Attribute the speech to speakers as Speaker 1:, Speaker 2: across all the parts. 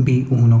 Speaker 1: B1।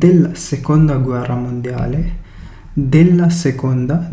Speaker 1: della seconda guerra mondiale, della seconda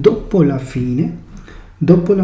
Speaker 1: dopo la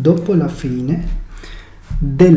Speaker 1: dopo la fine del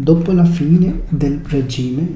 Speaker 1: dopo la fine del regime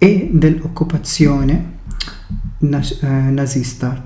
Speaker 1: e dell'occupazione nazista।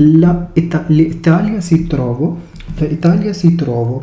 Speaker 1: l'Italia si trovo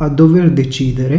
Speaker 1: a dover decidere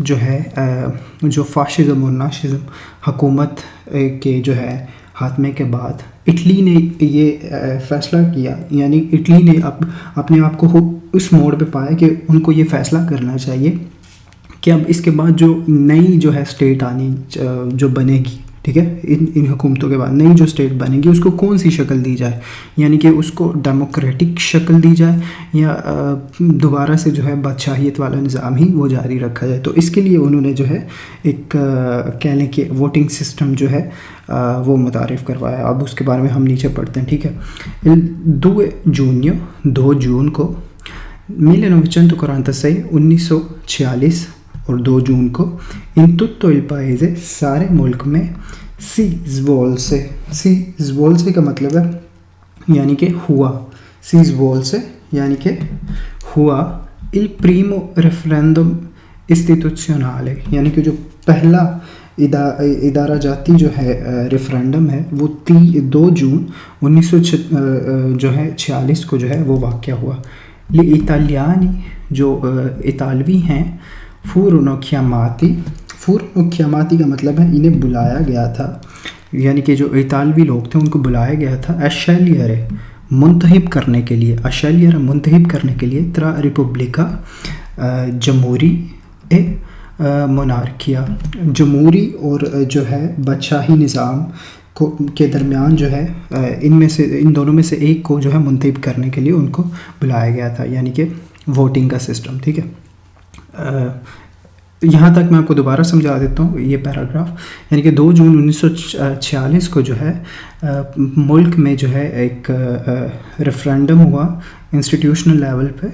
Speaker 1: جو ہے جو fascism اور ناشزم حکومت کے جو ہے خاتمے کے بعد اٹلی نے یہ فیصلہ کیا، یعنی اٹلی نے اپنے آپ کو اس موڑ پہ پایا کہ ان کو یہ فیصلہ کرنا چاہیے کہ اب اس کے بعد جو نئی جو ہے اسٹیٹ آنی جو بنے گی، ٹھیک ہے، ان حکومتوں کے بعد نئی جو اسٹیٹ بنے گی اس کو کون سی شکل دی جائے، یعنی کہ اس کو ڈیموکریٹک شکل دی جائے یا دوبارہ سے جو ہے بادشاہیت والا نظام ہی وہ جاری رکھا جائے۔ تو اس کے لیے انہوں نے جو ہے ایک کہہ لیں کہ ووٹنگ سسٹم جو ہے وہ متعارف کروایا۔ اب اس کے بارے میں ہم نیچے پڑھتے ہیں، ٹھیک ہے۔ 2 جون کو 1946 اور 2 جون کو ان tutto il paese سارے ملک میں سی svolse کا مطلب ہے یعنی کہ ہوا، سی svolse یعنی کہ ہوا il primo referendum istituzionale، یعنی کہ جو پہلا ادارہ جاتی جو ہے ریفرینڈم ہے وہ 2 جون 1946 کو جو ہے وہ واقع ہوا۔ یہ ایطالیانی جو اطالوی ہیں furono chiamati کا مطلب ہے انہیں بلایا گیا تھا، یعنی کہ جو اطالوی لوگ تھے ان کو بلایا گیا تھا scegliere منتخب کرنے کے لیے tra repubblica جمہوری monarchia، جمہوری اور جو ہے بادشاہی نظام کے درمیان جو ہے ان دونوں میں سے ایک کو جو ہے منتخب کرنے کے لیے ان کو بلایا گیا تھا، یعنی کہ ووٹنگ کا سسٹم، ٹھیک ہے۔ یہاں تک میں آپ کو دوبارہ سمجھا دیتا ہوں یہ پیراگراف، یعنی کہ 2 جون 1946 کو جو ہے ملک میں جو ہے ایک ریفرینڈم ہوا انسٹیٹیوشنل لیول پہ،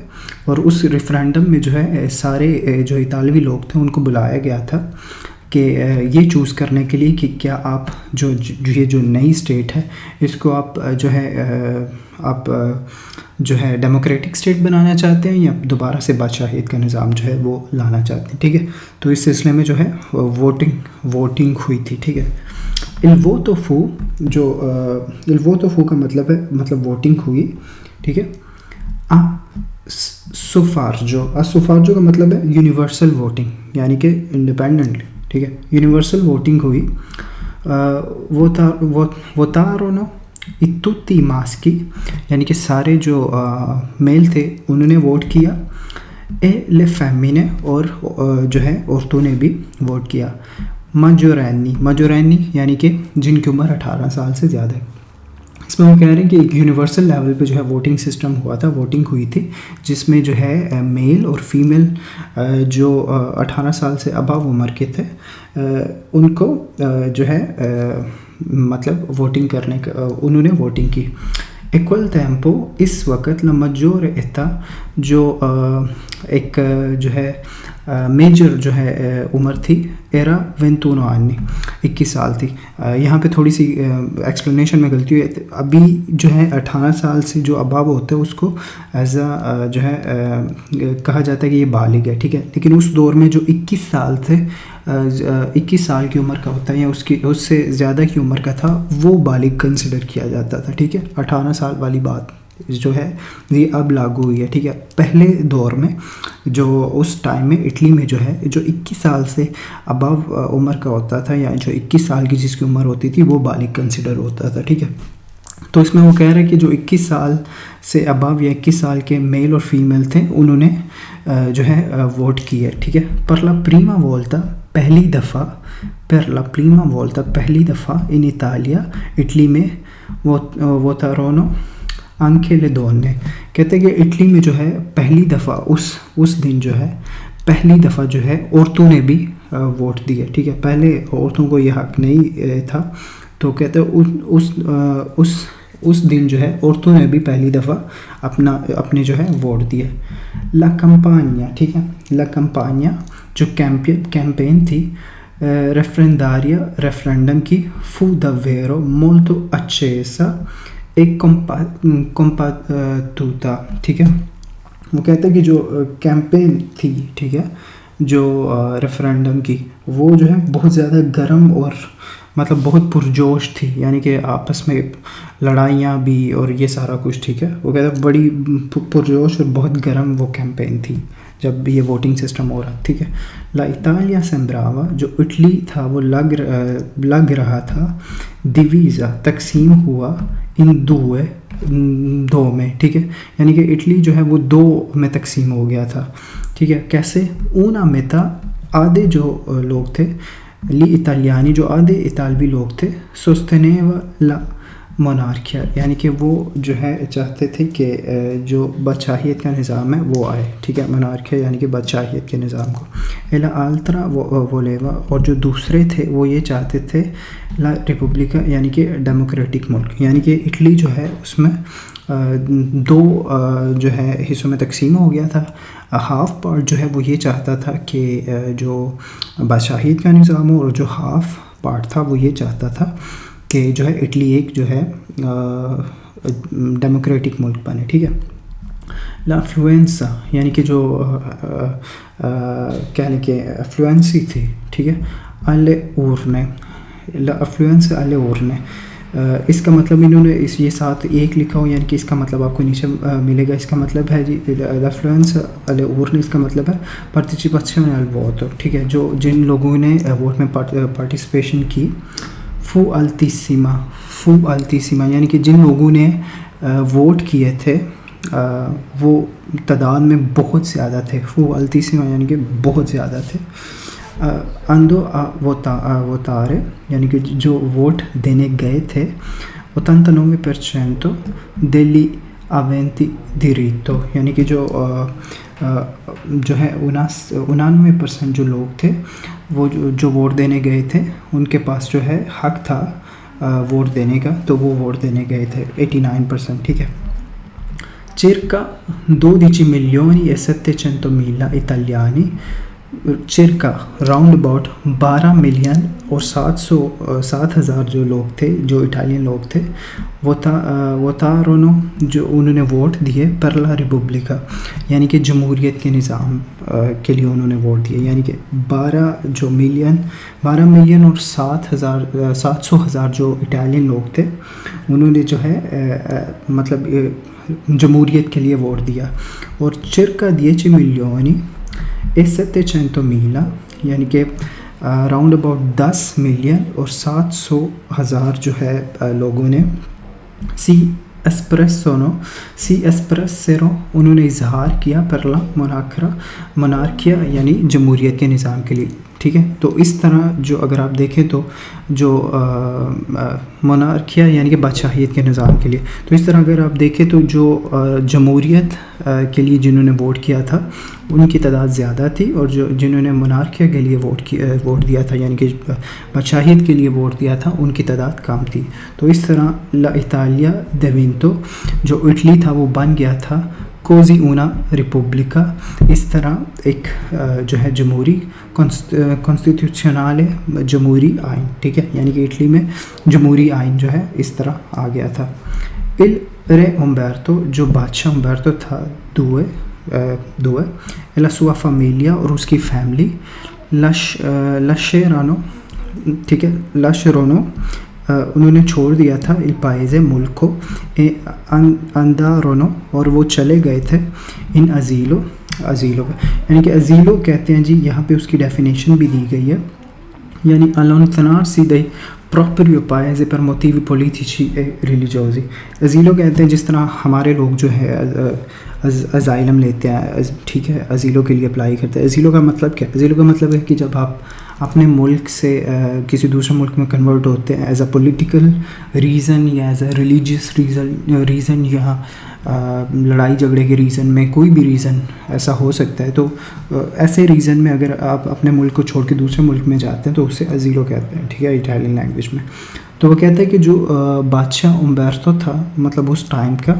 Speaker 1: اور اس ریفرینڈم میں جو ہے سارے جو اطالوی لوگ تھے ان کو بلایا گیا تھا کہ یہ چوز کرنے کے لیے کہ کیا آپ یہ جو نئی اسٹیٹ ہے اس کو آپ جو ہے ڈیموکریٹک اسٹیٹ بنانا چاہتے ہیں یا دوبارہ سے بادشاہیت کا نظام جو ہے وہ لانا چاہتے ہیں، ٹھیک ہے۔ تو اس سلسلے میں جو ہے ووٹنگ ہوئی تھی، ٹھیک ہے۔ الووتو فو کا مطلب ہے ووٹنگ ہوئی، ٹھیک ہے۔ سفارجو کا مطلب ہے یونیورسل ووٹنگ، یعنی کہ انڈیپینڈنٹلی، ٹھیک ہے، یونیورسل ووٹنگ ہوئی۔ votarono tutti i maschi، یعنی کہ سارے جو میل تھے انہوں نے ووٹ کیا، e le femmine، اور جو ہے عورتوں نے بھی ووٹ کیا۔ ماجورینی یعنی کہ جن کی عمر 18 سال سے زیادہ ہے۔ اس میں وہ کہہ رہے ہیں کہ ایک یونیورسل لیول پہ جو ہے ووٹنگ سسٹم ہوا تھا، ووٹنگ ہوئی تھی جس میں جو ہے میل اور فیمیل جو 18 سال سے ابو عمر کے تھے ان کو جو ہے مطلب ووٹنگ کرنے کا انہوں نے ووٹنگ کی۔ ایکول ٹیمپو، اس وقت لا ماجور ایتا، جو ایک جو ہے میجر جو ہے عمر تھی، ایرا 21 anni، 21 سال تھی۔ یہاں پہ تھوڑی سی ایکسپلینیشن میں غلطی ہوئی، ابھی جو ہے 18 سال سے جو اباب ہوتا ہے اس کو ایز اے جو ہے کہا جاتا ہے کہ یہ بالغ ہے، ٹھیک ہے، لیکن اس دور میں جو 21 سال تھے 21 سال کی عمر کا ہوتا ہے یا اس سے زیادہ کی عمر کا تھا وہ بالغ کنسیڈر کیا جاتا تھا، ٹھیک ہے۔ 18 سال والی بات جو ہے یہ اب لاگو ہوئی ہے، ٹھیک ہے۔ پہلے دور میں جو اس ٹائم میں اٹلی میں جو ہے جو 21 سال سے ابو عمر کا ہوتا تھا یا جو 21 سال کی جس کی عمر ہوتی تھی وہ بالغ کنسیڈر ہوتا تھا، ٹھیک ہے۔ تو اس میں وہ کہہ رہے ہیں کہ جو 21 سال سے ابو یا 21 سال کے میل اور فیمیل تھے انہوں نے جو ہے ووٹ کی ہے، ٹھیک ہے۔ پر لا پریما وولتا، پہلی دفعہ ان ایطالیا، اٹلی میں ووتارونو آنکھے لے دونے، کہتے ہیں کہ اٹلی میں جو ہے پہلی دفعہ اس دن جو ہے پہلی دفعہ جو ہے عورتوں نے بھی ووٹ دیا، ٹھیک ہے۔ پہلے عورتوں کو یہ حق نہیں تھا، تو کہتے ہیں اس دن جو ہے عورتوں نے بھی پہلی دفعہ اپنے جو ہے ووٹ دیا۔ لا کمپانیا، ٹھیک ہے، لا کمپانیا جو کیمپین تھی ریفرینڈم کی، فو davvero molto accesa ایک کمپاتوتا، ٹھیک ہے۔ وہ کہتے ہیں کہ جو کیمپین تھی، ٹھیک ہے، جو ریفرینڈم کی وہ جو ہے بہت زیادہ گرم اور مطلب بہت پرجوش تھی، یعنی کہ آپس میں لڑائیاں بھی اور یہ سارا کچھ، ٹھیک ہے۔ وہ کہتے ہیں بڑی پرجوش اور بہت گرم وہ کیمپین تھی، جب یہ ووٹنگ سسٹم ہو رہا. ٹھیک ہے. لا ایٹالیا سمبراوا جو اٹلی تھا وہ لگ رہا تھا ڈیویزا تقسیم ہوا ان دو میں. ٹھیک ہے. یعنی کہ اٹلی جو ہے وہ 2 میں تقسیم ہو گیا تھا. ٹھیک ہے. کیسے؟ اونا میتا آدھے جو لوگ تھے لی ایٹالیانی جو آدھے اطالوی لوگ تھے سوستینیوا لا مونارکیا یعنی کہ وہ جو ہے چاہتے تھے کہ جو بادشاہیت کا نظام ہے وہ آئے. ٹھیک ہے. مونارکیا یعنی کہ بادشاہیت کے نظام کو. ایلا آلترا وولیوا اور جو دوسرے تھے وہ یہ چاہتے تھے لا ریپبلکا یعنی کہ ڈیموکریٹک ملک. یعنی کہ اٹلی جو ہے اس میں 2 جو ہے حصوں میں تقسیم ہو گیا تھا. ہاف پارٹ جو ہے وہ یہ چاہتا تھا کہ جو بادشاہیت کا نظام ہو اور جو ہاف پارٹ تھا وہ یہ چاہتا تھا کہ جو ہے اٹلی ایک جو ہے ڈیموکریٹک ملک بنے. ٹھیک ہے. لا افلوئنسا یعنی کہ جو کہنے کہ افلوئنسی تھی. ٹھیک ہے. الے اورنے لا افلوئنس الے اورنے اس کا مطلب انہوں نے یہ ساتھ ایک لکھا ہو یعنی کہ اس کا مطلب آپ کو نیچے ملے گا. اس کا مطلب ہے جی افلوئنس الے اورنے اس کا مطلب ہے پارٹیسپیشن ال ووٹ. ٹھیک ہے. جو جن لوگوں نے ووٹ میں پارٹیسپیشن کی. فو التیسیما یعنی کہ جن لوگوں نے ووٹ کیے تھے وہ تعداد میں بہت زیادہ تھے. فو التیسیما یعنی کہ بہت زیادہ تھے. اندو ووتارے یعنی کہ جو ووٹ دینے گئے تھے 89% دلی aventi diritto یعنی کہ جو ہے 99% جو لوگ تھے وہ جو ووٹ دینے گئے تھے ان کے پاس جو ہے حق تھا ووٹ دینے کا تو وہ ووٹ دینے گئے تھے 89%. ٹھیک ہے. circa 12 milioni e 700.000 italiani circa round about 12 million اور 7,000 جو لوگ تھے جو اٹالین لوگ تھے ووتارونو جو انہوں نے ووٹ دیے پر لا ریپبلکا یعنی کہ جمہوریت کے نظام کے لیے انہوں نے ووٹ دیے. یعنی کہ 12 ملین اور 700,000 جو اٹالین لوگ تھے انہوں نے جو ہے مطلب جمہوریت کے لیے ووٹ دیا. اور circa 10 milioni e 700.000 یعنی کہ راؤنڈ اباؤٹ 10 ملین اور 700,000 جو ہے لوگوں نے سی اسپریسرو انہوں نے اظہار کیا پر لا مونارکیا یعنی جمہوریت کے نظام کے لیے. ٹھیک ہے. تو اس طرح جو اگر آپ دیکھیں تو جو مونارکیا یعنی کہ بادشاہیت کے نظام کے لیے تو اس طرح اگر آپ دیکھیں تو جو جمہوریت کے لیے جنہوں نے ووٹ کیا تھا ان کی تعداد زیادہ تھی اور جنہوں نے مونارکیا کے لیے ووٹ دیا تھا یعنی کہ بادشاہیت کے لیے ووٹ دیا تھا ان کی تعداد کم تھی. تو اس طرح لا ایٹالیا دیوینتو جو اٹلی تھا وہ بن گیا تھا کوزی اونا ریپبلکا. اس طرح ایک جو ہے جمہوری کانسٹیٹیوشنال جمہوری آئین. ٹھیک ہے. یعنی کہ اٹلی میں جمہوری آئین جو ہے اس طرح آ گیا تھا. ال رے امبرتو جو بادشاہ امبرتو تھا دوے لا سوا فیملیا اور اس کی فیملی لاشیرانو. ٹھیک ہے. لاشرونو انہوں نے چھوڑ دیا تھا il paese ملک کو اندارونو اور وہ چلے گئے تھے ان ازیلو یعنی کہ ازیلو کہتے ہیں جی یہاں پہ اس کی ڈیفینیشن بھی دی گئی ہے یعنی allontanarsi dai proprio paese per motivi politici e religiosi. ازیلو کہتے ہیں جس طرح ہمارے لوگ جو ہے ازائلم لیتے ہیں. ٹھیک ہے. ازیلو کے لیے اپلائی کرتے ہیں. ازیلو کا مطلب کیا؟ ازیلو کا مطلب ہے کہ جب آپ اپنے ملک سے کسی دوسرے ملک میں کنورٹ ہوتے ہیں ایز اے پولیٹیکل ریزن یا ایز اے ریلیجیس ریزن یا لڑائی جھگڑے کے ریزن میں کوئی بھی ریزن ایسا ہو سکتا ہے. تو ایسے ریزن میں اگر آپ اپنے ملک کو چھوڑ کے دوسرے ملک میں جاتے ہیں تو اسے ازیلو کہتے ہیں. ٹھیک ہے. اٹالین لینگویج میں. تو وہ کہتا ہے کہ جو بادشاہ امبرتو تھا مطلب اس ٹائم کا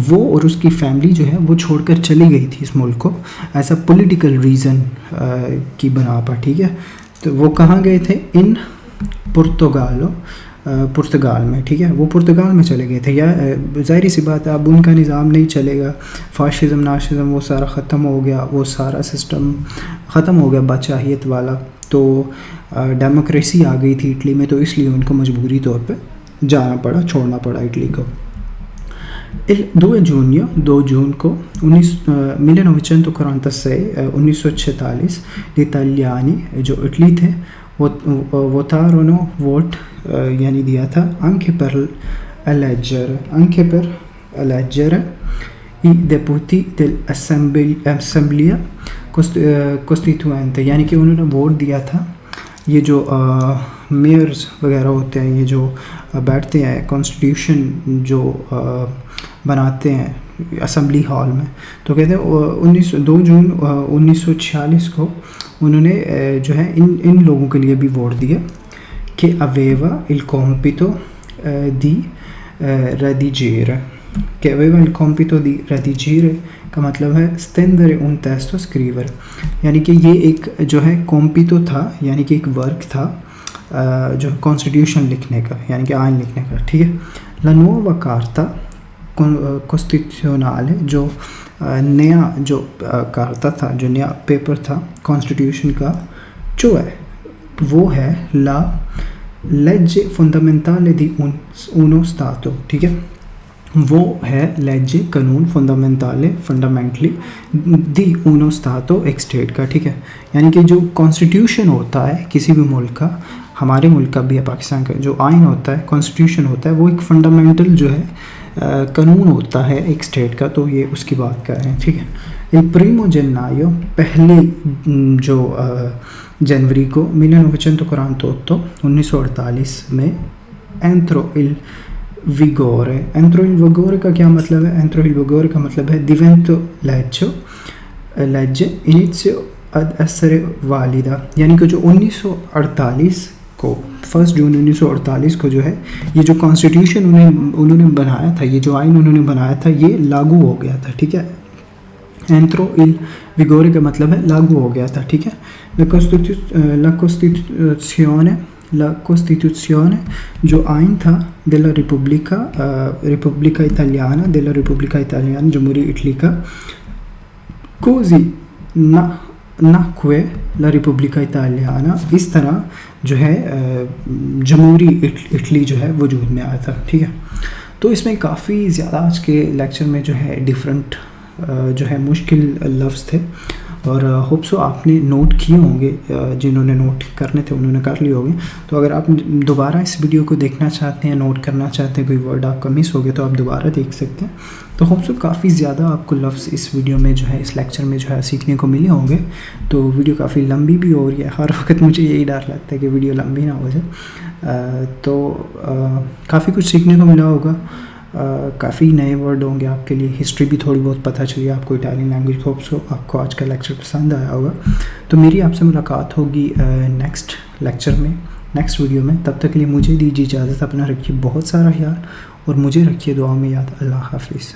Speaker 1: وہ اور اس کی فیملی جو ہے وہ چھوڑ کر چلی گئی تھی اس ملک کو ایز اے پولیٹیکل ریزن کی بنا پر. ٹھیک ہے. تو وہ کہاں گئے تھے؟ ان پرتگال میں. ٹھیک ہے. وہ پرتگال میں چلے گئے تھے. یا ظاہری سی بات ہے اب ان کا نظام نہیں چلے گا. فاشزم ناشزم وہ سارا ختم ہو گیا. وہ سارا سسٹم ختم ہو گیا بادشاہیت والا. تو ڈیموکریسی آ گئی تھی اٹلی میں تو اس لیے ان کو مجبوری طور پہ جانا پڑا چھوڑنا پڑا اٹلی کو. Il 2 giugno 1946 1946 gli italiani جو اٹلی تھے votarono vote یعنی دیا تھا anche per eleggere i deputati dell'assemblea costituente, یعنی کہ انہوں نے ووٹ دیا تھا یہ جو میئرز وغیرہ ہوتے ہیں، یہ جو بیٹھتے ہیں کانسٹیٹیوشن جو بناتے ہیں اسمبلی ہال میں، تو کہتے ہیں 2 جون 1946 کو انہوں نے جو ہے ان لوگوں کے لیے بھی ووٹ دیا کہ aveva il compito di redigere کا مطلب ہے stendere un testo scrivere، یعنی کہ یہ ایک جو ہے compito تھا، یعنی کہ ایک ورک تھا جو کانسٹیٹیوشن لکھنے کا، یعنی کہ آئین لکھنے کا، ٹھیک ہے۔ La nuova carta costituzionale جو نیا جو کارتا تھا، جو نیا پیپر تھا کانسٹیٹیوشن کا، جو ہے وہ ہے la legge fondamentale di uno Stato، ٹھیک ہے، وہ ہے لیجے قانون فنڈامنٹلی دی uno Stato ایک اسٹیٹ کا، ٹھیک ہے، یعنی کہ جو کانسٹیٹیوشن ہوتا ہے کسی بھی ملک کا، ہمارے ملک کا بھی ہے پاکستان کا، جو آئین ہوتا ہے کانسٹیٹیوشن ہوتا ہے وہ ایک فنڈامنٹل جو ہے قانون ہوتا ہے ایک اسٹیٹ کا، تو یہ اس کی بات کر رہے ہیں، ٹھیک ہے۔ il 1 gennaio پہلے جو جنوری کو 1948 میں entro il vigore کا کیا مطلب ہے؟ entro il vigore کا مطلب ہے divento legge inizio ad essere valida، یعنی کہ جو 1948 کو 1 جون 1948 کو جو ہے یہ جو کانسٹیٹیوشن انہوں نے بنایا تھا، یہ جو آئین انہوں نے بنایا تھا یہ لاگو ہو گیا تھا، ٹھیک ہے۔ entro il vigore کا مطلب ہے لاگو ہو گیا تھا، ٹھیک ہے۔ la Costituzione جو آئین تھا della Repubblica Italiana جمہوری اٹلی کا، così nacque la Repubblica Italiana، اس طرح جو ہے جمہوری اٹلی جو ہے وجود میں آیا تھا، ٹھیک ہے۔ تو اس میں کافی زیادہ آج کے لیکچر میں جو ہے ڈیفرنٹ جو ہے مشکل لفظ تھے، اور ہوپ سو آپ نے نوٹ کیے ہوں گے، جنہوں نے نوٹ کرنے تھے انہوں نے کر لیے ہوں گے۔ تو اگر آپ دوبارہ اس ویڈیو کو دیکھنا چاہتے ہیں، نوٹ کرنا چاہتے ہیں، کوئی ورڈ آپ کا مس ہو گیا تو آپ دوبارہ دیکھ سکتے ہیں۔ تو ہوپ سو کافی زیادہ آپ کو لفظ اس ویڈیو میں جو ہے اس لیکچر میں جو ہے سیکھنے کو ملے ہوں گے۔ تو ویڈیو کافی لمبی بھی ہو رہی ہے، ہر وقت مجھے یہی ڈر لگتا ہے کہ ویڈیو لمبی نہ ہو جائے، تو کافی کچھ سیکھنے کو ملا ہوگا، کافی نئے ورڈ ہوں گے آپ کے لیے، ہسٹری بھی تھوڑی بہت پتہ چلی آپ کو اٹالین لینگویج۔ ہوپ سو آپ کو آج کا لیکچر پسند آیا ہوگا۔ تو میری آپ سے ملاقات ہوگی نیکسٹ لیکچر میں، نیکسٹ ویڈیو میں۔ تب تک کے لیے مجھے دیجیے اجازت، اپنا رکھیے بہت سارا خیال اور مجھے رکھیے دعا میں یاد۔ اللہ حافظ۔